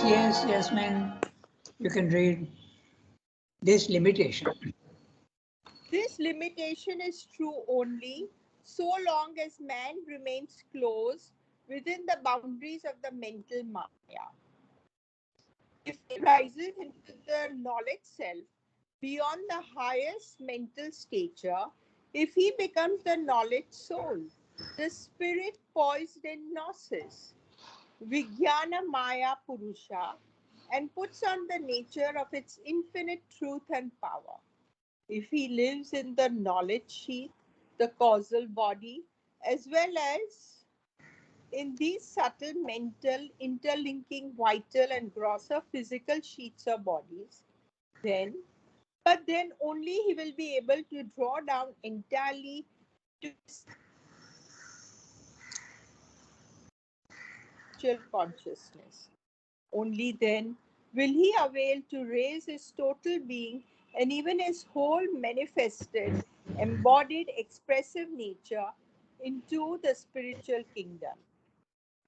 yes, Yasmin, you can read this limitation. This limitation is true only so long as man remains closed within the boundaries of the mental Maya. If he rises into the knowledge self beyond the highest mental stature, if he becomes the knowledge soul, the spirit poised in gnosis, Vijnana Maya Purusha, and puts on the nature of its infinite truth and power. If he lives in the knowledge sheath, the causal body, as well as in these subtle mental interlinking vital and grosser physical sheets or bodies, then, but then only he will be able to draw down entirely to spiritual consciousness. Only then will he avail to raise his total being and even his whole manifested, embodied, expressive nature into the spiritual kingdom.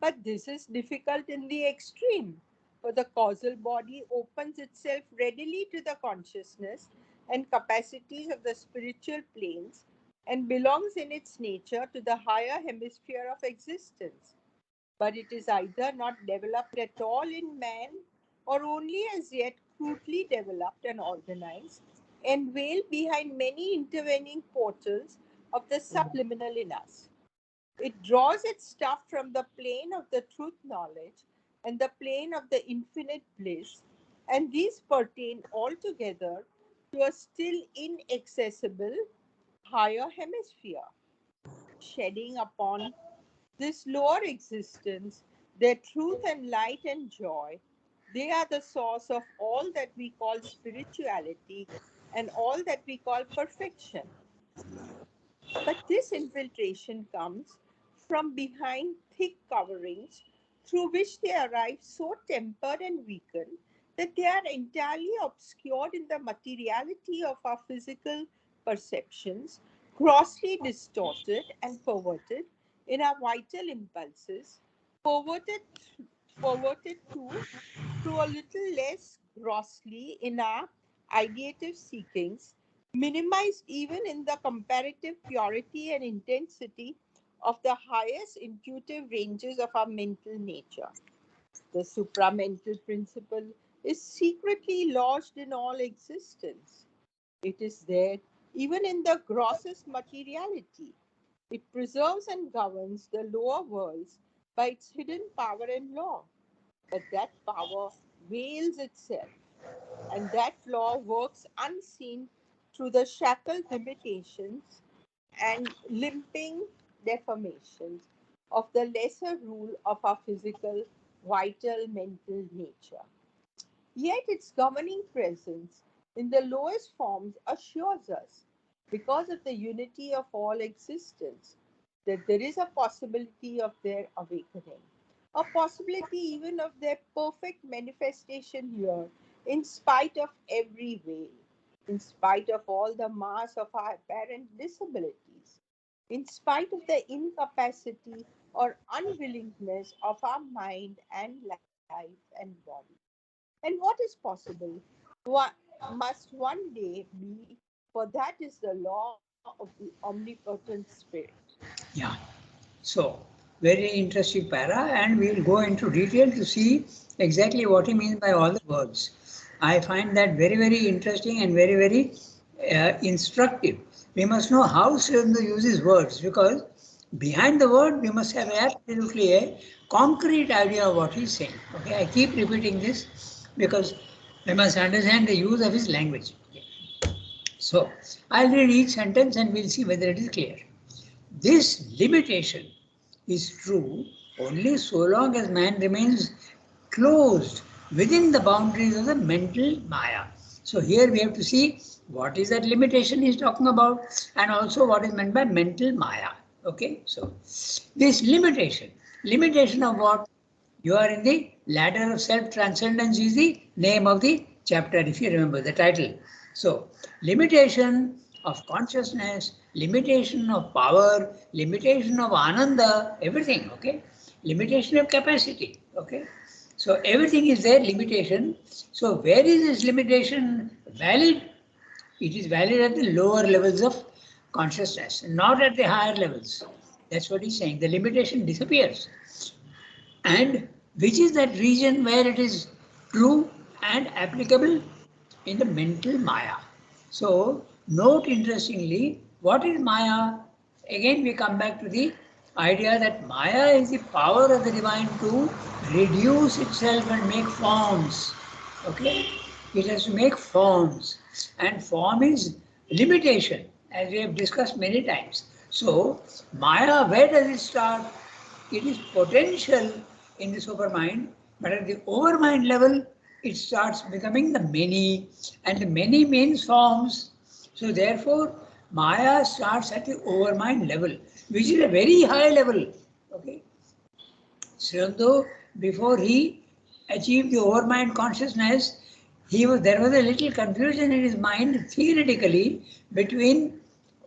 But this is difficult in the extreme, for the causal body opens itself readily to the consciousness and capacities of the spiritual planes and belongs in its nature to the higher hemisphere of existence. But it is either not developed at all in man or only as yet crudely developed and organized and veiled behind many intervening portals of the subliminal in us. It draws its stuff from the plane of the truth knowledge and the plane of the infinite bliss, and these pertain altogether to a still inaccessible higher hemisphere, shedding upon this lower existence their truth and light and joy. They are the source of all that we call spirituality and all that we call perfection. But this infiltration comes from behind thick coverings through which they arrive so tempered and weakened that they are entirely obscured in the materiality of our physical perceptions, grossly distorted and perverted in our vital impulses, perverted, perverted too through a little less grossly in our ideative seekings, minimized even in the comparative purity and intensity of the highest intuitive ranges of our mental nature. The supramental principle is secretly lodged in all existence. It is there even in the grossest materiality. It preserves and governs the lower worlds by its hidden power and law. But that power veils itself, and that law works unseen through the shackled limitations and limping deformations of the lesser rule of our physical, vital, mental nature. Yet its governing presence in the lowest forms assures us, because of the unity of all existence, that there is a possibility of their awakening, a possibility even of their perfect manifestation here, in spite of every veil, in spite of all the mass of our apparent disabilities, in spite of the incapacity or unwillingness of our mind and life and body. And what is possible must one day be, for that is the law of the omnipotent spirit. Yeah. So, very interesting para, and we'll go into detail to see exactly what he means by all the words. I find that very, very interesting and very, very instructive. We must know how Srindu uses words, because behind the word we must have absolutely a concrete idea of what he's saying. Okay, I keep repeating this because we must understand the use of his language. Okay. So, I'll read each sentence and we'll see whether it is clear. This limitation is true only so long as man remains closed within the boundaries of the mental Maya. So here we have to see what is that limitation he's talking about and also what is meant by mental Maya. Okay, so this limitation of what? You are in the ladder of self-transcendence is the name of the chapter, if you remember the title. So, limitation of consciousness, limitation of power, limitation of ananda, everything, okay? Limitation of capacity, okay? So everything is there, limitation. So where is this limitation valid? It is valid at the lower levels of consciousness, not at the higher levels. That's what he's saying. The limitation disappears. And which is that region where it is true and applicable? In the mental Maya. So note interestingly, what is Maya? Again we come back to the idea that Maya is the power of the divine to reduce itself and make forms. Okay? It has to make forms. And form is limitation, as we have discussed many times. So Maya, where does it start? It is potential in the supermind, but at the overmind level, it starts becoming the many, and the many means forms. So therefore, Maya starts at the overmind level, which is a very high level. Okay. So before he achieved the overmind consciousness, there was a little confusion in his mind theoretically between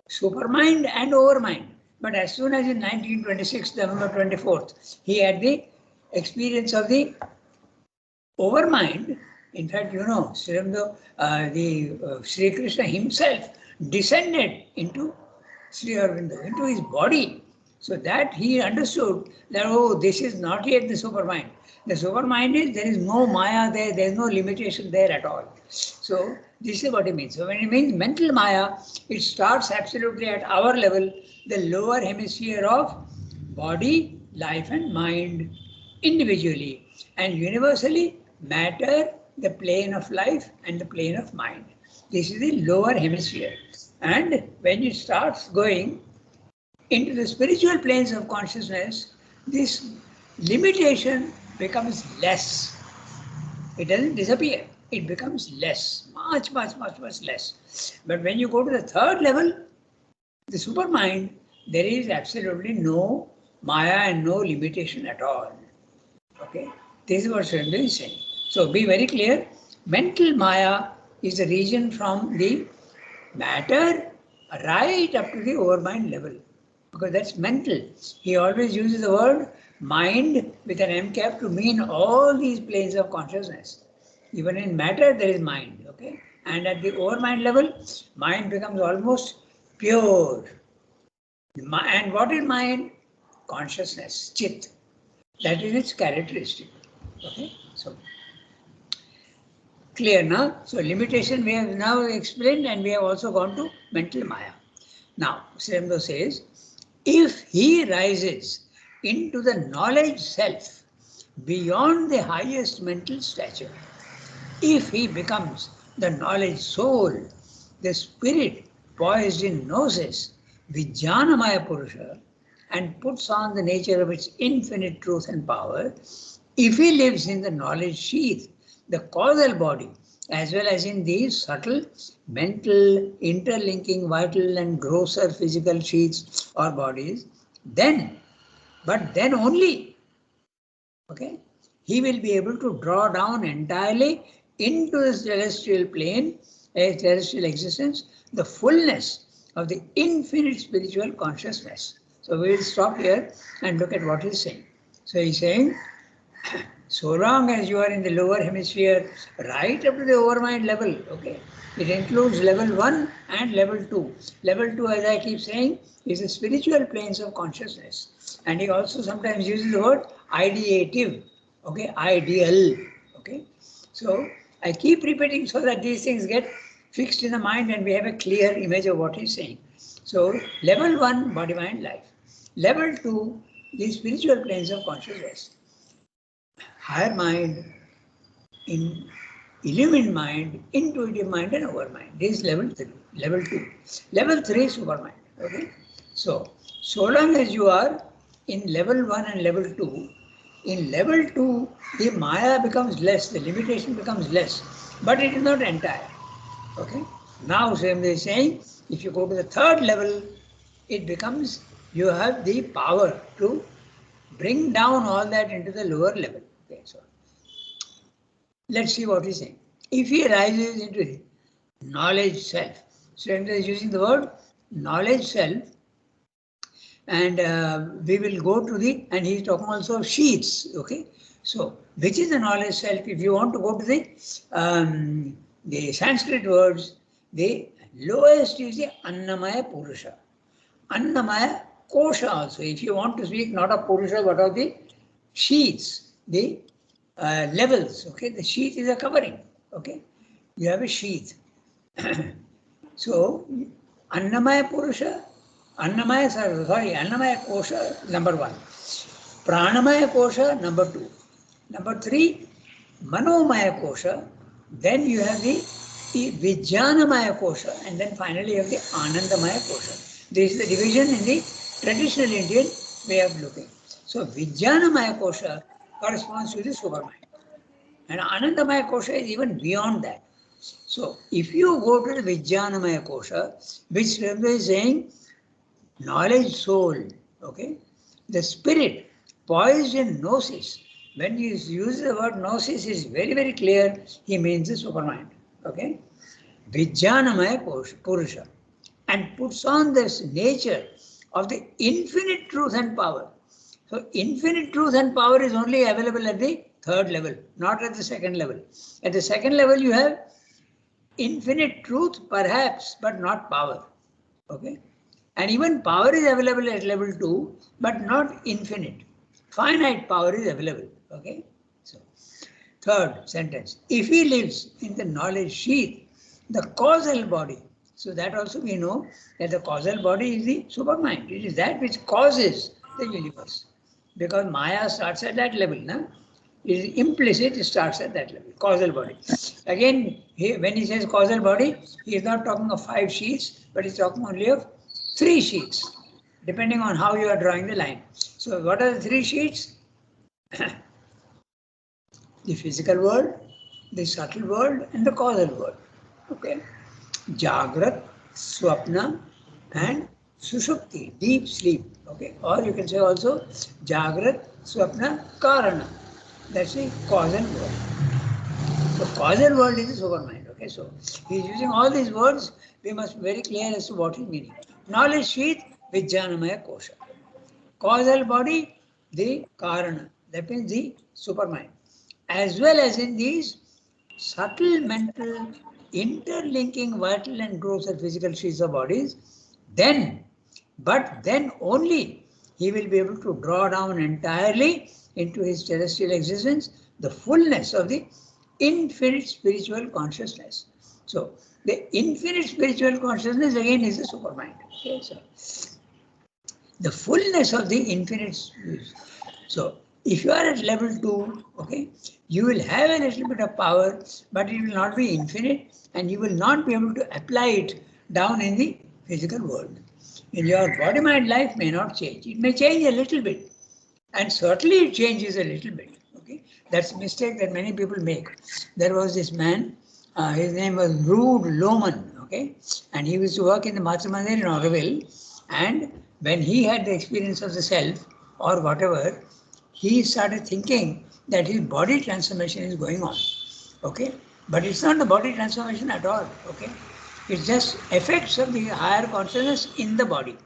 supermind and overmind. But as soon as in 1926, November 24th, he had the experience of the overmind. In fact, Sri Krishna himself descended into Sri Aurobindo, into his body. So that he understood that, oh, this is not yet the supermind. The supermind is, there is no Maya there, there is no limitation there at all. So this is what it means. So when it means mental Maya, it starts absolutely at our level, the lower hemisphere of body, life and mind individually, and universally matter, the plane of life and the plane of mind. This is the lower hemisphere. And when it starts going into the spiritual planes of consciousness, this limitation becomes less. It doesn't disappear. It becomes less, much less. But when you go to the third level, the supermind, there is absolutely no Maya and no limitation at all. Okay, this is what Surendra is saying. So be very clear. Mental Maya is the region from the matter right up to the overmind level, because that's mental. He always uses the word mind with an M cap to mean all these planes of consciousness. Even in matter there is mind, okay? And at the overmind level, mind becomes almost pure. And what is mind? Consciousness, chit. That is its characteristic. Okay, so clear now. So limitation we have now explained, and we have also gone to mental Maya. Now, Sri Aurobindo says, if he rises into the knowledge self beyond the highest mental stature, if he becomes the knowledge soul, the spirit poised in gnosis, Vijnanamaya Purusha, and puts on the nature of its infinite truth and power, if he lives in the knowledge sheath, the causal body, as well as in these subtle, mental, interlinking, vital and grosser physical sheaths or bodies, then, but then only, okay, he will be able to draw down entirely into the celestial plane, a celestial existence, the fullness of the infinite spiritual consciousness. So we will stop here and look at what he's saying. So he's saying, so long as you are in the lower hemisphere, right up to the overmind level, okay, it includes level 1 and level 2. Level 2, as I keep saying, is the spiritual planes of consciousness. And he also sometimes uses the word ideative, okay, ideal, okay. So I keep repeating so that these things get fixed in the mind and we have a clear image of what he's saying. So level 1, body, mind, life. Level 2, the spiritual planes of consciousness. Higher mind, in illumined mind, intuitive mind and overmind. This is level 3, level 2. Level 3 is supermind. Okay. So long as you are in level 1 and level 2, in level 2, the Maya becomes less, the limitation becomes less, but it is not entire. Okay. Now Sri Aurobindo is saying, if you go to the third level, it becomes, you have the power to bring down all that into the lower level. Okay, so let's see what he's saying. If he rises into knowledge self, Sri Aurobindo is using the word knowledge self, and we will go to the, and he's talking also of sheaths, okay. So, which is the knowledge self? If you want to go to the Sanskrit words, the lowest is the Annamaya Purusha. Annamaya Kosha also. If you want to speak not of Purusha but of the sheaths, the levels, okay? The sheath is a covering, okay? You have a sheath. So, Annamaya Purusha, Annamaya Kosha, number 1. Pranamaya Kosha, number 2. Number 3, Manomaya Kosha. Then you have the Vijnanamaya Kosha, and then finally you have the Anandamaya Kosha. This is the division in the traditional Indian way of looking. So Vijnanamaya Kosha corresponds to the supermind. And Anandamaya Kosha is even beyond that. So if you go to the Vijnanamaya Kosha, which is saying knowledge soul, okay, the spirit poised in gnosis. When he uses the word gnosis, it's very, very clear he means the supermind, okay? Vijnanamaya Purusha, and puts on this nature of the infinite truth and power. So infinite truth and power is only available at the third level, not at the second level. At the second level, you have infinite truth, perhaps, but not power, okay? And even power is available at level 2, but not infinite. Finite power is available, okay? So, third sentence, if he lives in the knowledge sheath, the causal body, so that also we know that the causal body is the supermind. It is that which causes the universe. Because Maya starts at that level, no? It is implicit, it starts at that level, causal body. Again, when he says causal body, he is not talking of 5 sheets, but he's talking only of 3 sheets, depending on how you are drawing the line. So what are the 3 sheets? The physical world, the subtle world, and the causal world. Okay. Jagrat, Swapna, and Sushupti, deep sleep. Okay. Or you can say also Jagrat, Swapna, Karana. That's the causal world. So causal world is the supermind. Okay. So he is using all these words. We must be very clear as to what is meaning. Knowledge sheath, Vijnanamaya Kosha. Causal body, the Karana. That means the supermind. As well as in these subtle mental interlinking vital and gross and physical sheets of bodies, then, but then only he will be able to draw down entirely into his terrestrial existence the fullness of the infinite spiritual consciousness. So the infinite spiritual consciousness again is the supermind. Okay, so the fullness of the infinite. So if you are at level 2, okay, you will have a little bit of power, but it will not be infinite, and you will not be able to apply it down in the physical world. In your body-mind life may not change. It may change a little bit, and certainly it changes a little bit. Okay, that's a mistake that many people make. There was this man, his name was Rude Lohman, okay, and he used to work in the Matra Mandir in Auroville, and when he had the experience of the self or whatever, he started thinking that his body transformation is going on, okay? But it's not the body transformation at all, okay? It's just effects of the higher consciousness in the body.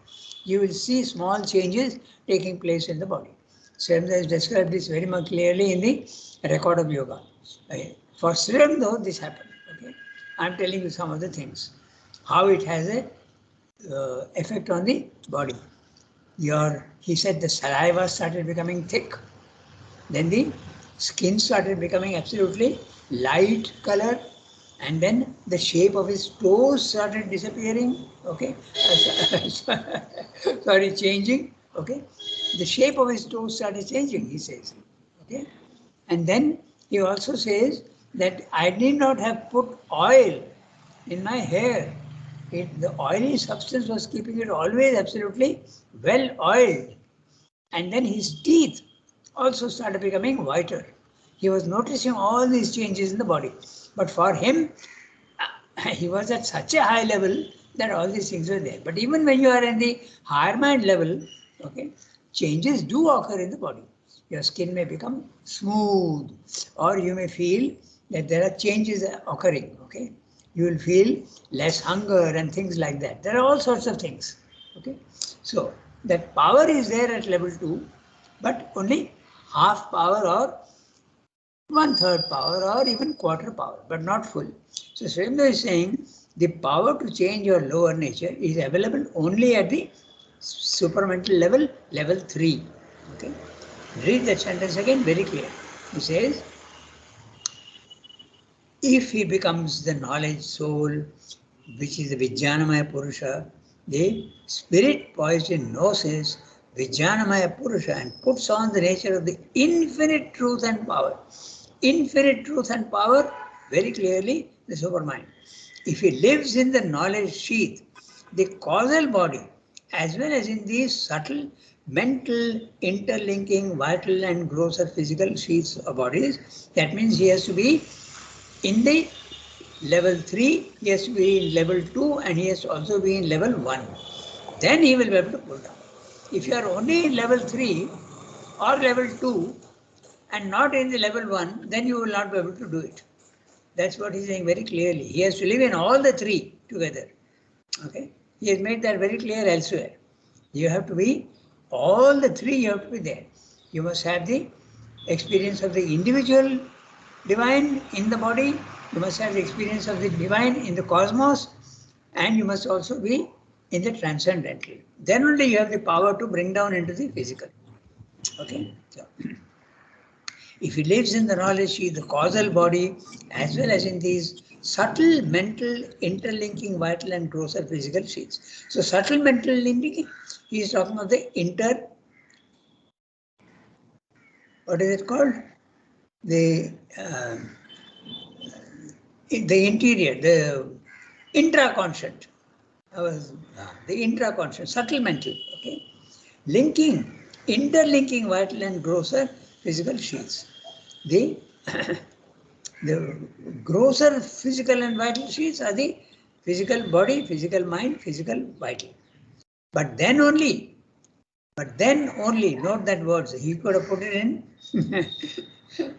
You will see small changes taking place in the body. Sri has described this very much clearly in the record of yoga. Okay? For Sri though, this happened, okay? I'm telling you some of the things, how it has a effect on the body. He said the saliva started becoming thick. Then the skin started becoming absolutely light color. And then the shape of his toes started disappearing. Okay. Sorry, changing. Okay. The shape of his toes started changing, he says. Okay. And then he also says that I need not have put oil in my hair. The oily substance was keeping it always absolutely well oiled. And then his teeth also started becoming whiter. He was noticing all these changes in the body. But for him, he was at such a high level that all these things were there. But even when you are in the higher mind level, okay, changes do occur in the body. Your skin may become smooth, or you may feel that there are changes occurring, okay. You will feel less hunger and things like that. There are all sorts of things, okay. So that power is there at level 2, but only half power or 1/3 power or even quarter power, but not full. So Sri Aurobindo is saying the power to change your lower nature is available only at the supramental level, level 3. Okay. Read that sentence again, very clear. He says, if he becomes the knowledge soul, which is the Vijnanamaya Purusha, the spirit poised in gnosis, Vijnanamaya Purusha, and puts on the nature of the infinite truth and power. Infinite truth and power, very clearly, the supermind. If he lives in the knowledge sheath, the causal body, as well as in these subtle mental interlinking vital and grosser physical sheaths of bodies, that means he has to be in the level 3, he has to be in level 2, and he has to also be in level 1. Then he will be able to pull down. If you are only in level 3 or level 2 and not in the level 1, then you will not be able to do it. That's what he's saying very clearly. He has to live in all the 3 together. Okay? He has made that very clear elsewhere. You have to be, all the 3 you have to be there. You must have the experience of the individual divine in the body, you must have the experience of the divine in the cosmos, and you must also be in the transcendental. Then only you have the power to bring down into the physical. Okay? So, if he lives in the knowledge sheath, the causal body, as well as in these subtle mental interlinking vital and grosser physical sheaths. So subtle mental linking, he is talking of the what is it called? The interior, the intraconscient. The intraconscient, subtle mental, okay? Interlinking vital and grosser physical sheaths. The, the grosser physical and vital sheaths are the physical body, physical mind, physical vital. But then only, note that words, he could have put it in,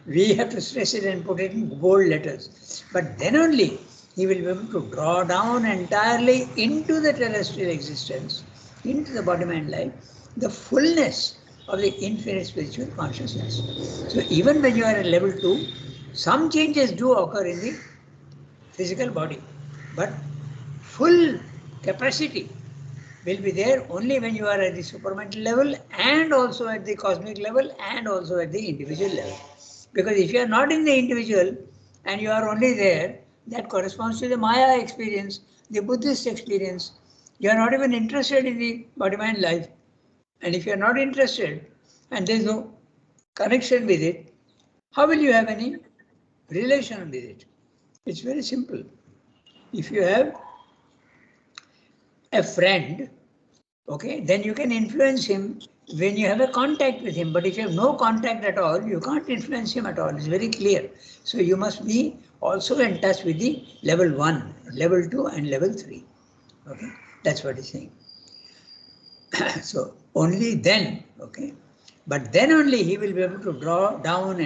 we have to stress it and put it in bold letters. But then only he will be able to draw down entirely into the terrestrial existence, into the body-mind life, the fullness of the infinite spiritual consciousness. So even when you are at level 2, some changes do occur in the physical body, but full capacity will be there only when you are at the supramental level and also at the cosmic level and also at the individual level. Because if you are not in the individual and you are only there, that corresponds to the Maya experience, the Buddhist experience. You are not even interested in the body-mind life. And if you are not interested and there is no connection with it, how will you have any relation with it? It's very simple. If you have a friend, okay, then you can influence him when you have a contact with him. But if you have no contact at all, you can't influence him at all. It's very clear. So you must be also in touch with the level 1, level 2 and level 3. Okay, that's what he's saying. So only then, okay, but then only he will be able to draw down,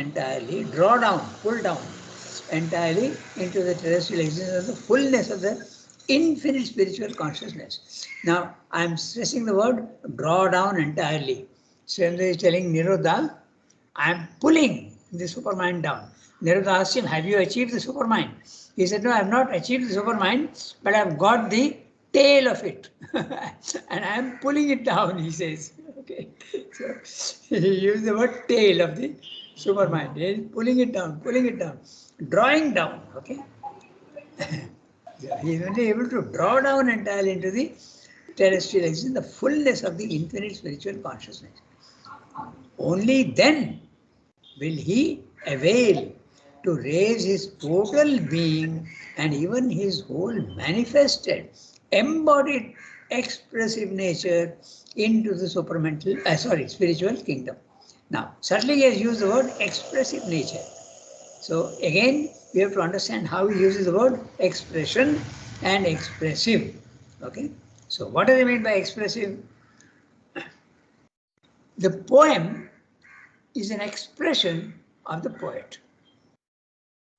pull down entirely into the terrestrial existence of the fullness of the infinite spiritual consciousness. Now, I am stressing the word draw down entirely. Swayambhu is telling Nirodha, I am pulling the supermind down. Nirodha asked him, have you achieved the supermind? He said, no, I have not achieved the supermind, but I have got the tail of it. And I am pulling it down, he says. Okay. So he used the word tail of the supermind. He is pulling it down, drawing down. Okay. He is only able to draw down entirely into the terrestrial existence, the fullness of the infinite spiritual consciousness. Only then will he avail to raise his total being and even his whole manifested, embodied, expressive nature into the spiritual kingdom. Now, certainly he has used the word expressive nature. So again, we have to understand how he uses the word expression and expressive. Okay. So what does he mean by expressive? The poem is an expression of the poet.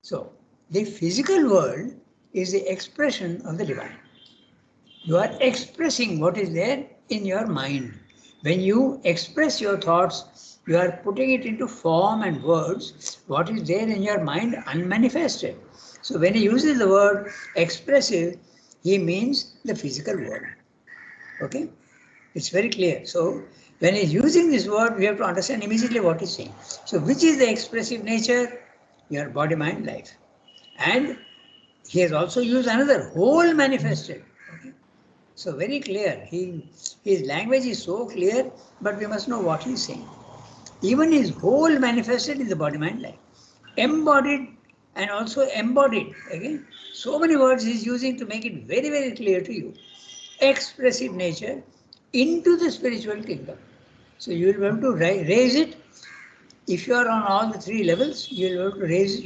So the physical world is the expression of the divine. You are expressing what is there in your mind. When you express your thoughts You are putting it into form and words, what is there in your mind unmanifested. So when he uses the word expressive, he means the physical world. Okay? It's very clear. So when he's using this word, we have to understand immediately what he's saying. So which is the expressive nature? Your body, mind, life. And he has also used another, whole manifested. Okay? So very clear. His language is so clear, but we must know what he's saying. Even his whole manifested in the body, mind, life. Embodied and also embodied. Again, so many words he's using to make it very, very clear to you. Expressive nature into the spiritual kingdom. So you will be able to raise it. If you are on all the three levels, you will be able to raise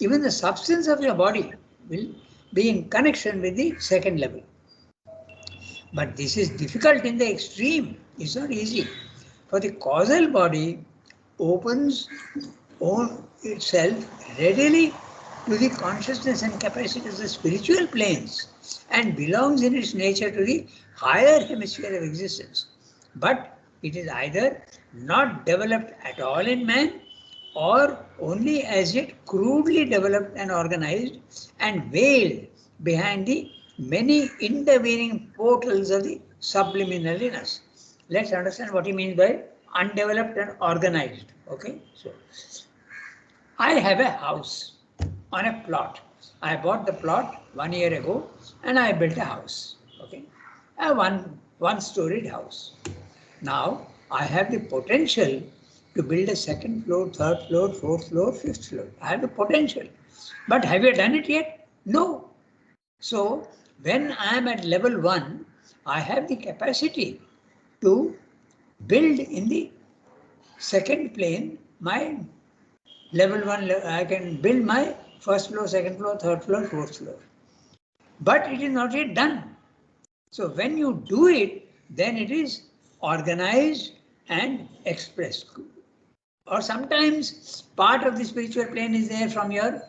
even the substance of your body will be in connection with the second level. But this is difficult in the extreme. It's not easy. For the causal body opens itself readily to the consciousness and capacity of the spiritual planes and belongs in its nature to the higher hemisphere of existence. But it is either not developed at all in man or only as yet crudely developed and organized and veiled behind the many intervening portals of the subliminal inness. Let's understand what he means by undeveloped and organized. Okay, so I have a house on a plot. I bought the plot 1 year ago and I built a house. Okay, a one-storied house. Now I have the potential to build a second floor, third floor, fourth floor, fifth floor. I have the potential. But have you done it yet? No. So when I am at level 1, I have the capacity to build in the second plane my level 1. I can build my first floor, second floor, third floor, fourth floor. But it is not yet done. So when you do it, then it is organized and expressed. Or sometimes part of the spiritual plane is there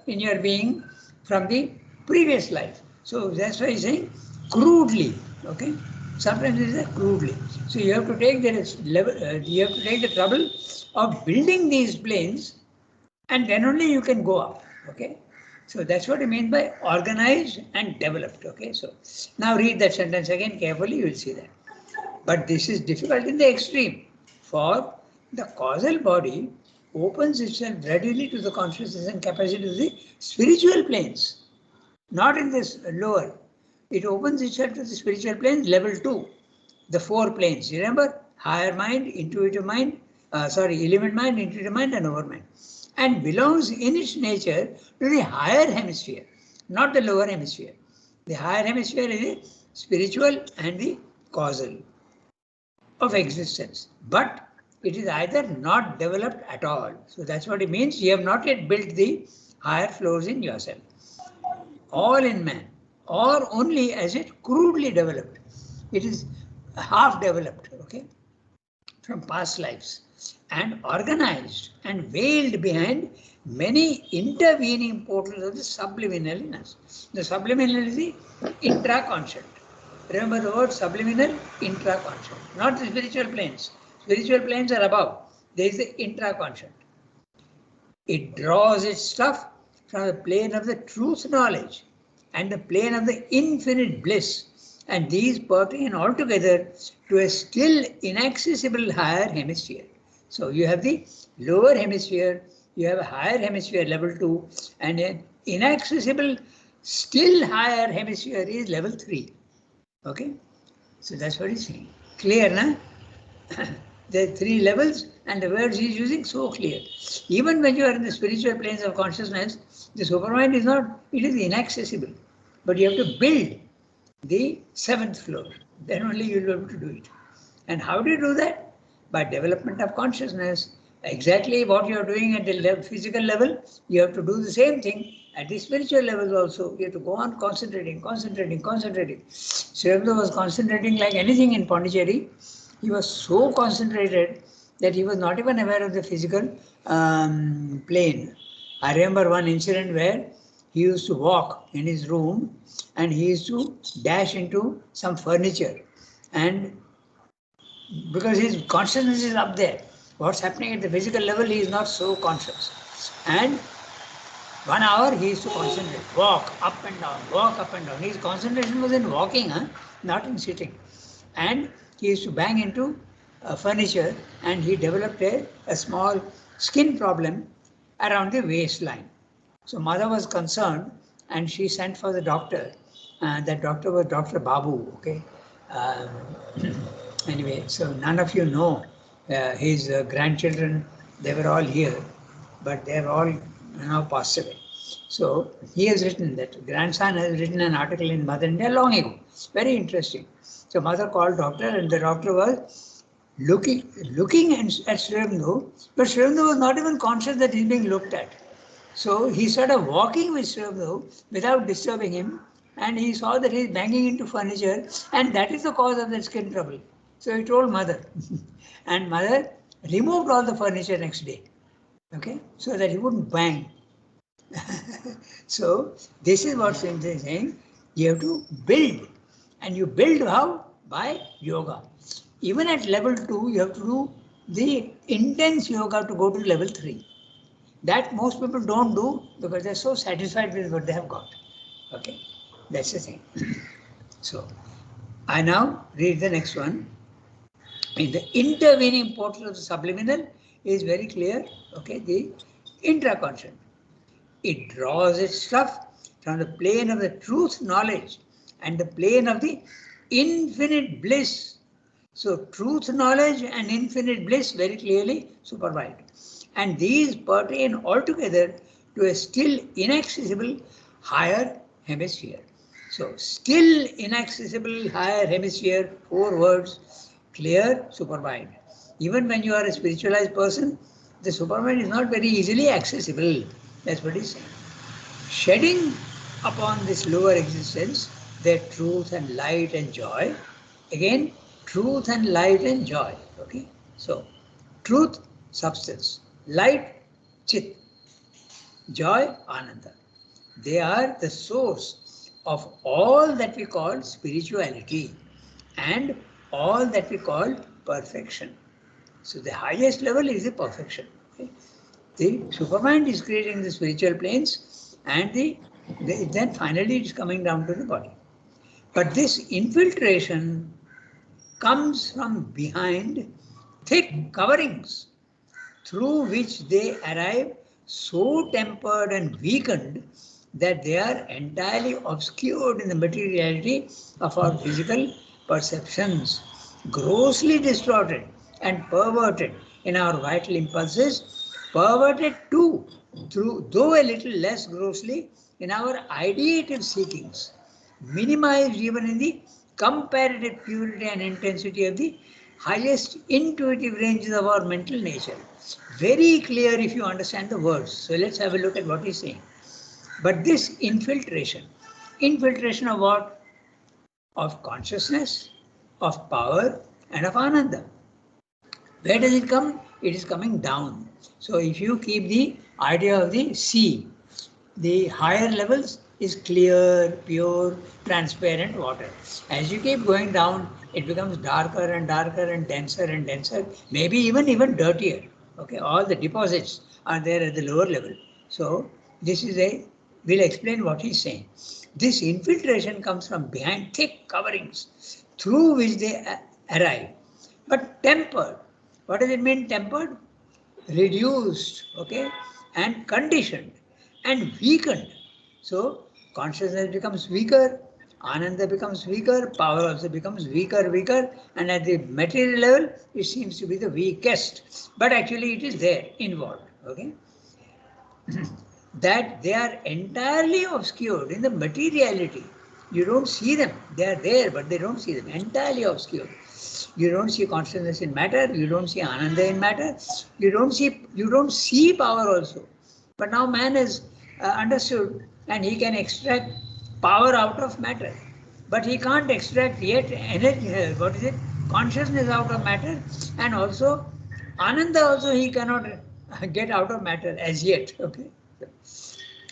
in your being from the previous life. So that's why he's saying crudely. Okay, sometimes it is crudely. So you have to take you have to take the trouble of building these planes, and then only you can go up. Okay, so that's what I mean by organized and developed. Okay, so now read that sentence again carefully. You will see that. But this is difficult in the extreme, for the causal body opens itself readily to the consciousness and capacity of the spiritual planes, not in this lower. It opens itself to the spiritual planes, level 2, the 4 planes. Remember, higher mind, intuitive mind, element mind, intuitive mind, and overmind, and belongs in its nature to the higher hemisphere, not the lower hemisphere. The higher hemisphere is the spiritual and the causal of existence, but it is either not developed at all. So that's what it means. You have not yet built the higher floors in yourself, all in man, or only as it crudely developed. It is half developed, okay, from past lives, and organized and veiled behind many intervening portals of the subliminal inness. The subliminal is the intraconscient. Remember the word subliminal, intraconscient, not the spiritual planes. Spiritual planes are above. There is the intraconscient. It draws its stuff from the plane of the truth knowledge and the plane of the infinite bliss. And these pertain altogether to a still inaccessible higher hemisphere. So you have the lower hemisphere, you have a higher hemisphere, level 2, and an inaccessible, still higher hemisphere is level 3. Okay, so that's what he's saying. Clear, na? There are 3 levels, and the words he's using so clear. Even when you are in the spiritual planes of consciousness, the supermind is not, it is inaccessible. But you have to build the 7th floor. Then only you will be able to do it. And how do you do that? By development of consciousness. Exactly what you are doing at the physical level, you have to do the same thing at the spiritual levels also. You have to go on concentrating. Sri Aurobindo was concentrating like anything in Pondicherry. He was so concentrated that he was not even aware of the physical plane. I remember one incident where he used to walk in his room and he used to dash into some furniture, and because his consciousness is up there, What's happening at the physical level, he is not so conscious. And 1 hour he is to concentrate, walk up and down, walk up and down. His concentration was in walking, not in sitting. And he used to bang into furniture, and he developed a small skin problem around the waistline. So mother was concerned, and she sent for the doctor. That doctor was Dr. Babu. Okay. Um, anyway, so none of you know his grandchildren. They were all here, but they have all now passed away. So he has written that grandson has written an article in Mother India long ago. It's very interesting. So mother called doctor, and the doctor was looking at Sri Aurobindo, but Sri Aurobindo was not even conscious that he's being looked at. So he started walking with Sri Aurobindo without disturbing him, and he saw that he's banging into furniture, and that is the cause of the skin trouble. So he told mother, and mother removed all the furniture next day, okay, so that he wouldn't bang. So this is what Swami is saying. You have to build, and you build how? By yoga. Even at level 2, you have to do the intense yoga to go to level 3. That most people don't do because they're so satisfied with what they have got. Okay, that's the thing. So I now read the next one. In the intervening portion of the subliminal is very clear. Okay, the intraconscious. It draws its stuff from the plane of the truth knowledge and the plane of the infinite bliss. So truth knowledge and infinite bliss very clearly supervise. And these pertain altogether to a still inaccessible higher hemisphere. So still inaccessible higher hemisphere, 4 words, clear, supervise. Even when you are a spiritualized person, the supermind is not very easily accessible. That's what he's saying. Shedding upon this lower existence their truth and light and joy. Again, truth and light and joy. Okay. So, truth, substance. Light, chit. Joy, ananda. They are the source of all that we call spirituality and all that we call perfection. So the highest level is the perfection. Okay? The supermind is creating the spiritual planes, and then finally it is coming down to the body. But this infiltration comes from behind thick coverings through which they arrive so tempered and weakened that they are entirely obscured in the materiality of our physical perceptions, grossly distorted and perverted in our vital impulses, perverted too, through though a little less grossly in our ideative seekings, minimized even in the comparative purity and intensity of the highest intuitive ranges of our mental nature. Very clear if you understand the words. So let's have a look at what he's saying. But this infiltration of what? Of consciousness, of power, and of ananda. Where does it come? It is coming down. So if you keep the idea of the sea, the higher levels is clear, pure, transparent water. As you keep going down, it becomes darker and darker and denser, maybe even dirtier. Okay, all the deposits are there at the lower level. So this is we'll explain what he's saying. This infiltration comes from behind thick coverings through which they arrive, but tempered. What does it mean, tempered? Reduced, okay, and conditioned and weakened. So consciousness becomes weaker, ananda becomes weaker, power also becomes weaker, and at the material level, it seems to be the weakest. But actually it is there, involved, okay? That they are entirely obscured in the materiality. You don't see them. They are there, but they don't see them. Entirely obscured. You don't see consciousness in matter. You don't see ananda in matter. You don't see power also. But now man has understood, and he can extract power out of matter. But he can't extract yet energy. Consciousness out of matter, and also ananda also he cannot get out of matter as yet. Okay.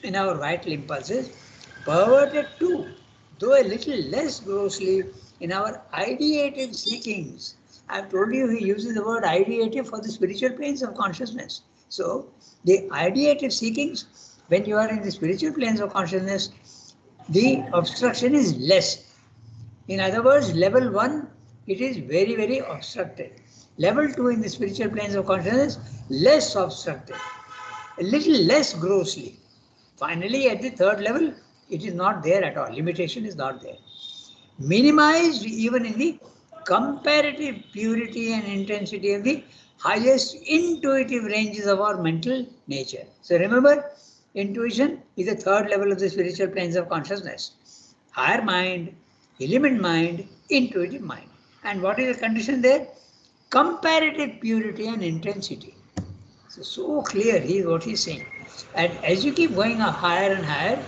In our vital impulses, perverted too, though a little less grossly in our ideative seekings, I've told you he uses the word ideative for the spiritual planes of consciousness. So the ideative seekings, when you are in the spiritual planes of consciousness, the obstruction is less. In other words, level 1, it is very, very obstructed. Level 2 in the spiritual planes of consciousness, less obstructed, a little less grossly. Finally, at the third level, it is not there at all. Limitation is not there. Minimized even in the comparative purity and intensity of the highest intuitive ranges of our mental nature. So remember, intuition is the third level of the spiritual planes of consciousness. Higher mind, element mind, intuitive mind. And what is the condition there? Comparative purity and intensity. So clear he is what he is saying. And as you keep going up higher and higher,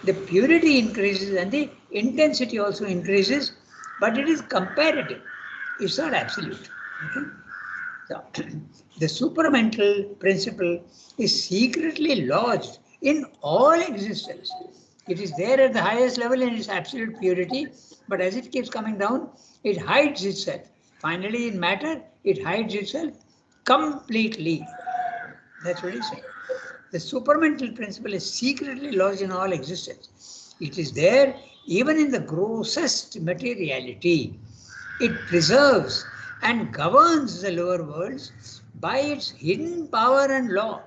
the purity increases and the intensity also increases, but it is comparative. It's not absolute. Okay? So, the supramental principle is secretly lodged in all existence. It is there at the highest level in its absolute purity, but as it keeps coming down, it hides itself. Finally, in matter, it hides itself completely. That's what he's saying. The supramental principle is secretly lodged in all existence. It is there even in the grossest materiality. It preserves and governs the lower worlds by its hidden power and law.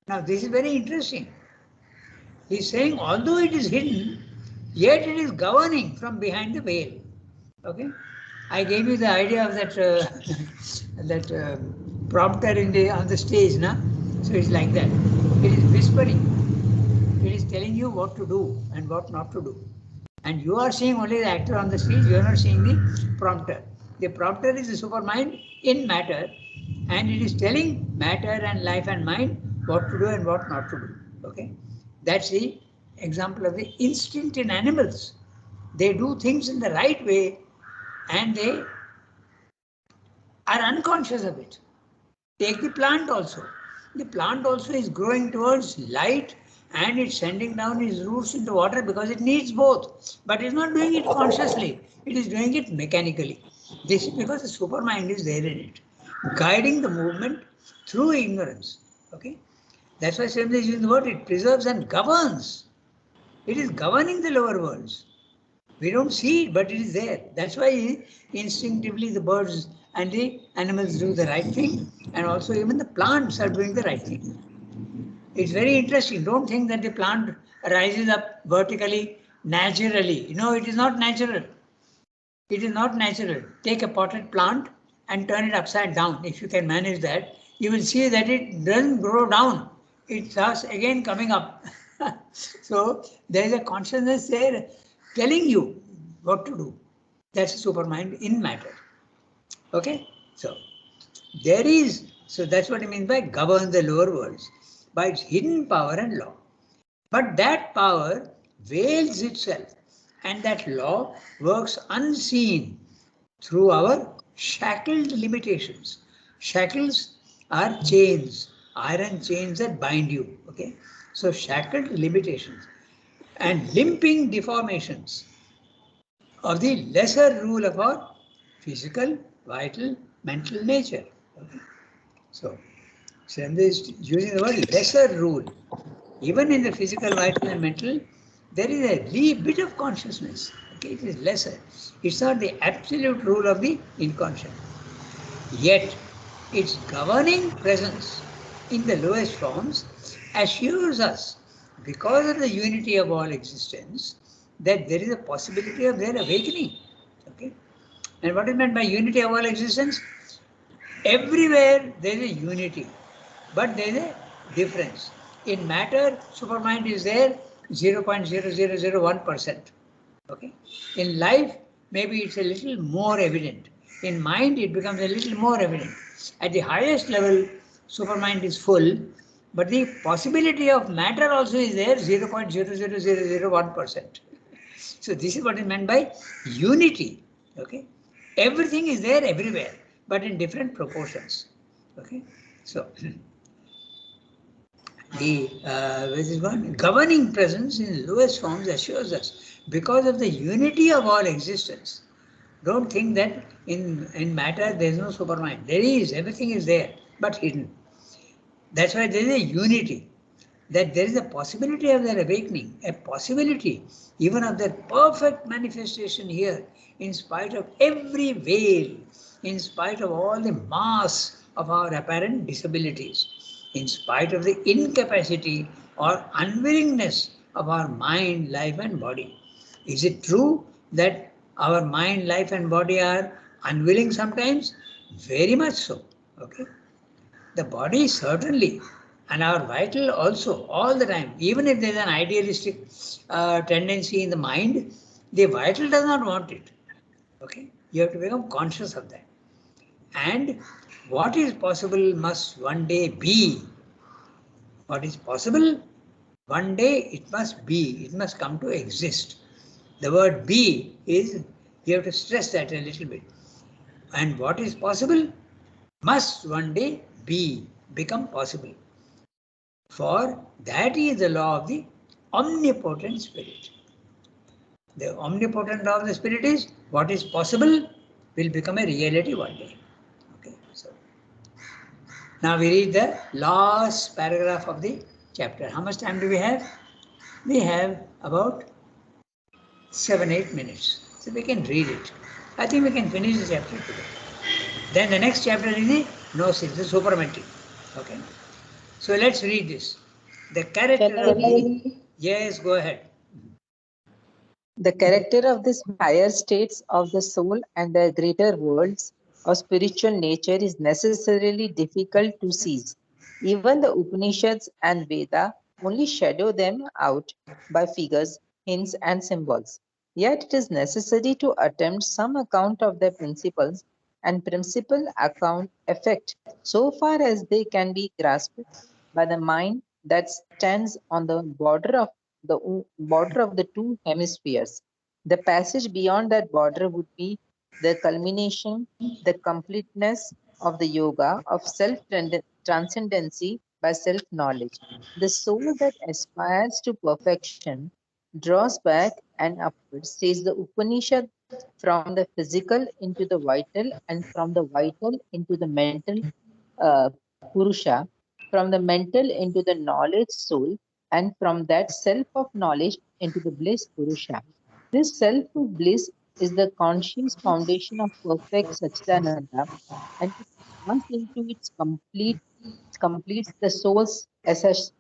Now, this is very interesting. He's saying, although it is hidden, yet it is governing from behind the veil. Okay? I gave you the idea of that that prompter on the stage, na? So it's like that. It is whispering. It is telling you what to do and what not to do. And you are seeing only the actor on the stage. You are not seeing the prompter. The prompter is the supermind in matter, and it is telling matter and life and mind what to do and what not to do. Okay, that's the example of the instinct in animals. They do things in the right way, and they are unconscious of it. Take the plant also. The plant also is growing towards light and it's sending down its roots into water because it needs both. But it's not doing it consciously. It is doing it mechanically. This is because the supermind is there in it, guiding the movement through ignorance. Okay? That's why Swami is using the word, it preserves and governs. It is governing the lower worlds. We don't see it, but it is there. That's why instinctively the birds and the animals do the right thing, and also even the plants are doing the right thing. It's very interesting. Don't think that the plant rises up vertically, naturally. No, it is not natural. It is not natural. Take a potted plant and turn it upside down. If you can manage that, you will see that it doesn't grow down. It starts again coming up. So there is a consciousness there telling you what to do. That's a supermind in matter. Okay? So there is, so that's what it means by govern the lower worlds, by its hidden power and law. But that power veils itself, and that law works unseen through our shackled limitations. Shackles are chains, iron chains that bind you. Okay? So shackled limitations and limping deformations of the lesser rule of our physical, vital, mental nature. Okay? So, Srenda is using the word lesser rule. Even in the physical, vital, and mental, there is a bit of consciousness. Okay, it is lesser. It's not the absolute rule of the inconscient. Yet, its governing presence in the lowest forms assures us, because of the unity of all existence, that there is a possibility of their awakening. Okay? And what is meant by unity of all existence? Everywhere there is a unity, but there is a difference. In matter, supermind is there 0.0001%. Okay? In life, maybe it's a little more evident. In mind, it becomes a little more evident. At the highest level, supermind is full, but the possibility of matter also is there 0.00001%. So this is what is meant by unity. Okay? Everything is there everywhere, but in different proportions. Okay? So the this is one governing presence in lowest forms assures us, because of the unity of all existence, Don't think that in matter there is no supermind. There is, everything is there, but hidden. That's why there is a unity, that there is a possibility of their awakening, a possibility even of their perfect manifestation here, in spite of every veil, in spite of all the mass of our apparent disabilities, in spite of the incapacity or unwillingness of our mind, life and body. Is it true that our mind, life and body are unwilling sometimes? Very much so. Okay. The body certainly, and our vital also, all the time. Even if there is an idealistic tendency in the mind, the vital does not want it. Okay, you have to become conscious of that. And what is possible must one day be. What is possible, one day it must be. It must come to exist. The word be is, you have to stress that a little bit. And what is possible must one day be, become possible. For that is the law of the omnipotent spirit. The omnipotent law of the spirit is, what is possible will become a reality one day. Okay, so now we read the last paragraph of the chapter. How much time do we have? We have about 7-8 minutes. So we can read it. I think we can finish the chapter today. Then the next chapter is the gnosis, the supramental. Okay. So let's read this. The character Can I of the... read? Yes, go ahead. The character of these higher states of the soul and the greater worlds of spiritual nature is necessarily difficult to seize. Even the Upanishads and Veda only shadow them out by figures, hints, and symbols. Yet it is necessary to attempt some account of their principles and principal account effect so far as they can be grasped by the mind that stands on the border of the two hemispheres. The passage beyond that border would be the culmination, the completeness of the yoga of self transcendency by self knowledge. The soul that aspires to perfection draws back and upwards, says the Upanishad, from the physical into the vital and from the vital into the mental uh, Purusha, from the mental into the knowledge soul, and from that self of knowledge into the bliss Purusha. This self of bliss is the conscious foundation of perfect Satchidananda, and to pass into its completes the soul's ascension.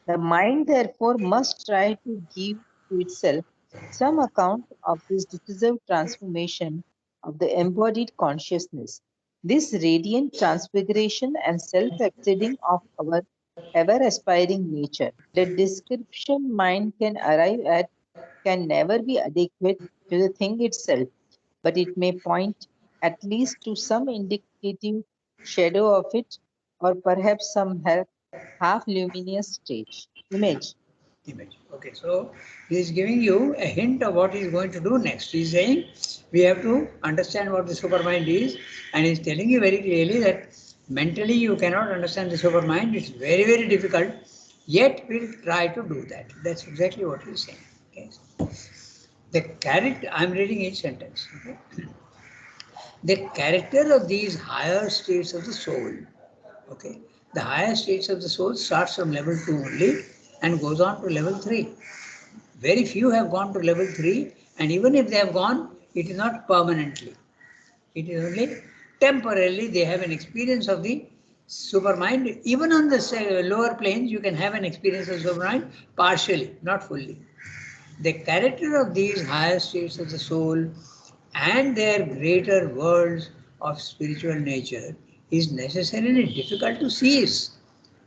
The mind, therefore, must try to give to itself some account of this decisive transformation of the embodied consciousness, this radiant transfiguration and self exceeding of our ever aspiring nature. The description mind can arrive at can never be adequate to the thing itself, but it may point at least to some indicative shadow of it, or perhaps some half luminous image. Okay, so he is giving you a hint of what he is going to do next. He is saying we have to understand what the supermind is, and he is telling you very clearly that mentally you cannot understand the supermind. It's very, very difficult. Yet we'll try to do that. That's exactly what he is saying. Okay. The character, I'm reading each sentence. Okay. The character of these higher states of the soul. Okay. The higher states of the soul starts from level 2 only and goes on to level 3. Very few have gone to level 3, and even if they have gone, it is not permanently. It is only temporarily they have an experience of the supermind. Even on the lower planes, you can have an experience of supermind partially, not fully. The character of these higher states of the soul and their greater worlds of spiritual nature is necessarily difficult to seize,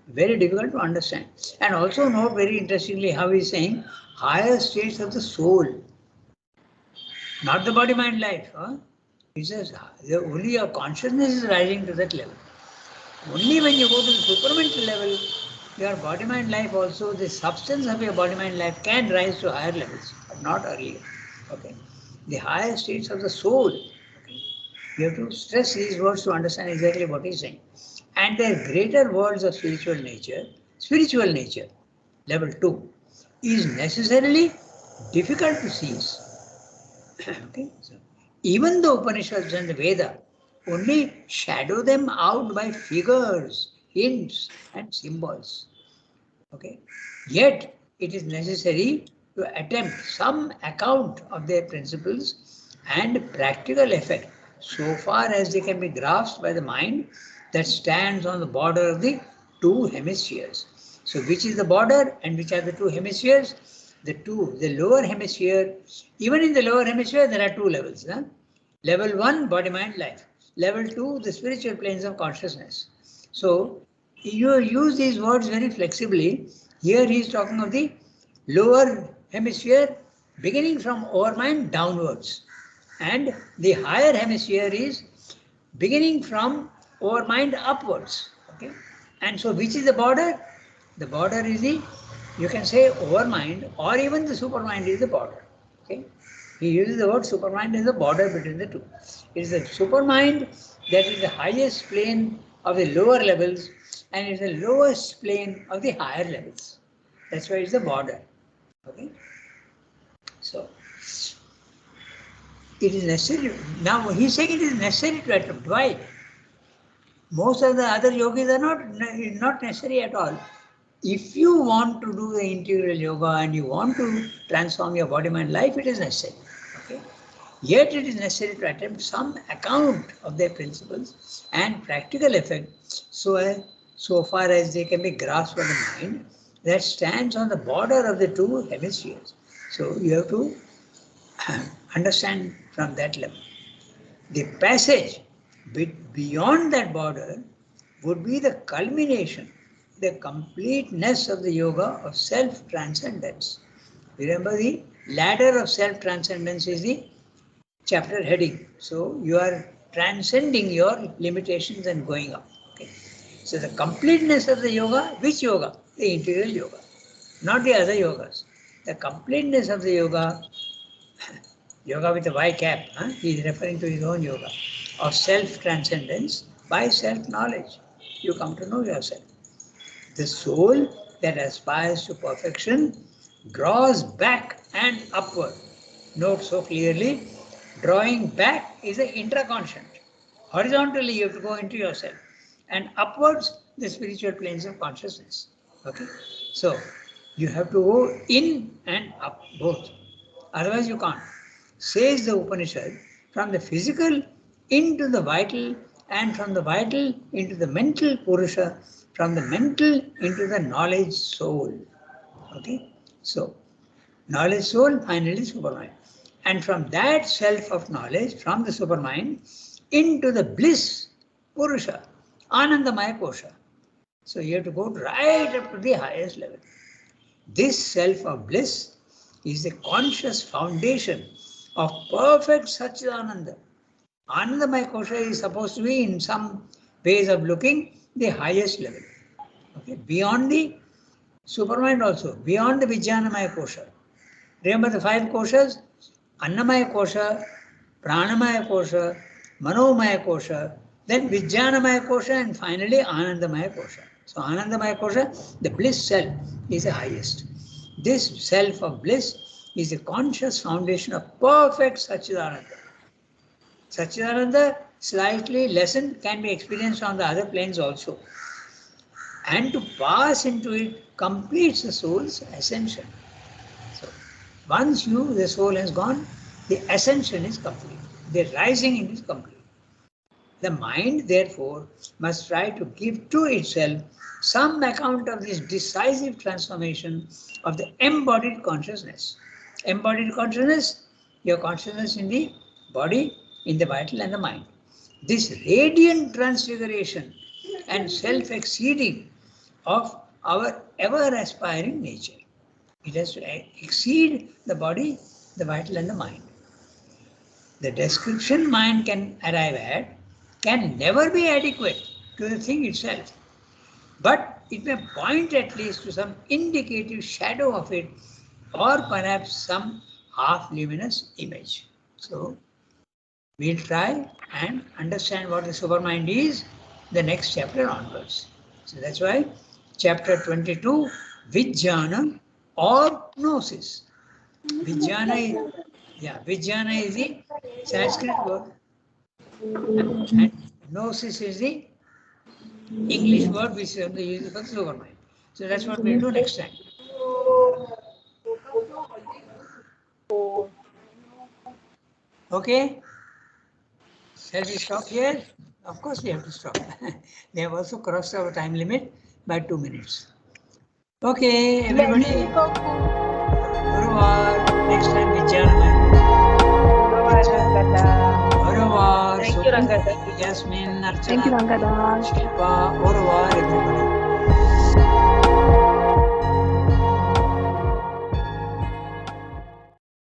very difficult to understand. And also note very interestingly how he is saying higher states of the soul, not the body mind life. Huh? He says only your consciousness is rising to that level. Only when you go to the supramental level, your body mind life also, the substance of your body mind life can rise to higher levels, but not earlier. Okay. The higher states of the soul. Okay. You have to stress these words to understand exactly what he's saying. And their greater worlds of spiritual nature, level 2, is necessarily difficult to seize. Okay, so even the Upanishads and the Veda only shadow them out by figures, hints, and symbols. Okay, yet it is necessary to attempt some account of their principles and practical effect so far as they can be grasped by the mind that stands on the border of the two hemispheres. So which is the border and which are the two hemispheres? The lower hemisphere, even in the lower hemisphere there are two levels. Huh? Level 1, body, mind, life. Level 2, the spiritual planes of consciousness. So you use these words very flexibly. Here he is talking of the lower hemisphere beginning from overmind downwards. And the higher hemisphere is beginning from overmind upwards. Okay. And so which is the border? The border is the, you can say overmind or even the supermind is the border. Okay. He uses the word supermind as the border between the two. It is the supermind that is the highest plane of the lower levels and it is the lowest plane of the higher levels. That's why it's the border. Okay. So it is necessary. Now he's saying it is necessary to attempt. Why? Most of the other yogis are not necessary at all. If you want to do the integral yoga and you want to transform your body, mind, life, it is necessary. Okay? Yet it is necessary to attempt some account of their principles and practical effect so far as they can be grasped by the mind that stands on the border of the two hemispheres. So you have to understand from that level. The passage beyond that border would be the culmination, the completeness of the yoga of self-transcendence. Remember, the ladder of self-transcendence is the chapter heading. So you are transcending your limitations and going up. Okay. So the completeness of the yoga, which yoga? The integral yoga, not the other yogas. The completeness of the yoga, yoga with a Y cap, he is referring to his own yoga, of self-transcendence by self-knowledge. You come to know yourself. The soul that aspires to perfection draws back and upward. Note so clearly, drawing back is the intraconscient. Horizontally, you have to go into yourself. And upwards, the spiritual planes of consciousness. Okay? So, you have to go in and up, both. Otherwise, you can't. Says the Upanishad, from the physical into the vital, and from the vital into the mental Purusha, from the mental into the knowledge soul. Okay? So, knowledge soul, finally supermind. And from that self of knowledge, from the supermind, into the bliss Purusha, Anandamaya Kosha. So you have to go right up to the highest level. This self of bliss is the conscious foundation of perfect Satchidananda. Anandamaya Kosha is supposed to be, in some ways of looking, the highest level. Okay? Beyond the supermind also, beyond the Vijnanamaya Kosha. Remember the 5 koshas? Annamaya Kosha, Pranamaya Kosha, Manomaya Kosha, then Vijnanamaya Kosha, and finally Anandamaya Kosha. So Anandamaya Kosha, the bliss self, is the highest. This self of bliss is the conscious foundation of perfect Satchidananda. Satchidananda, slightly lessened, can be experienced on the other planes also. And to pass into it completes the soul's ascension. So, once the soul has gone, the ascension is complete. The rising is complete. The mind, therefore, must try to give to itself some account of this decisive transformation of the embodied consciousness. Embodied consciousness, your consciousness in the body, in the vital and the mind. This radiant transfiguration and self-exceeding of our ever-aspiring nature. It has to exceed the body, the vital and the mind. The description mind can arrive at can never be adequate to the thing itself, but it may point at least to some indicative shadow of it, or perhaps some half-luminous image. So, we'll try and understand what the supermind is the next chapter onwards. So that's why chapter 22, Vijnana or Gnosis. Vijnana is, Yeah, Vijnana is the Sanskrit word and gnosis is the English word which is only used for the lower mind. So that's what we'll do next time. Okay? Shall we stop here? Of course we have to stop. We have also crossed our time limit by 2 minutes. Okay, everybody. Merci beaucoup. Au revoir. Next time Vijnana. Au revoir. Thank you, Sophie, Rangada. Yasmin, Archana, Thank you, Rangada. Shilpa. Au revoir, everybody.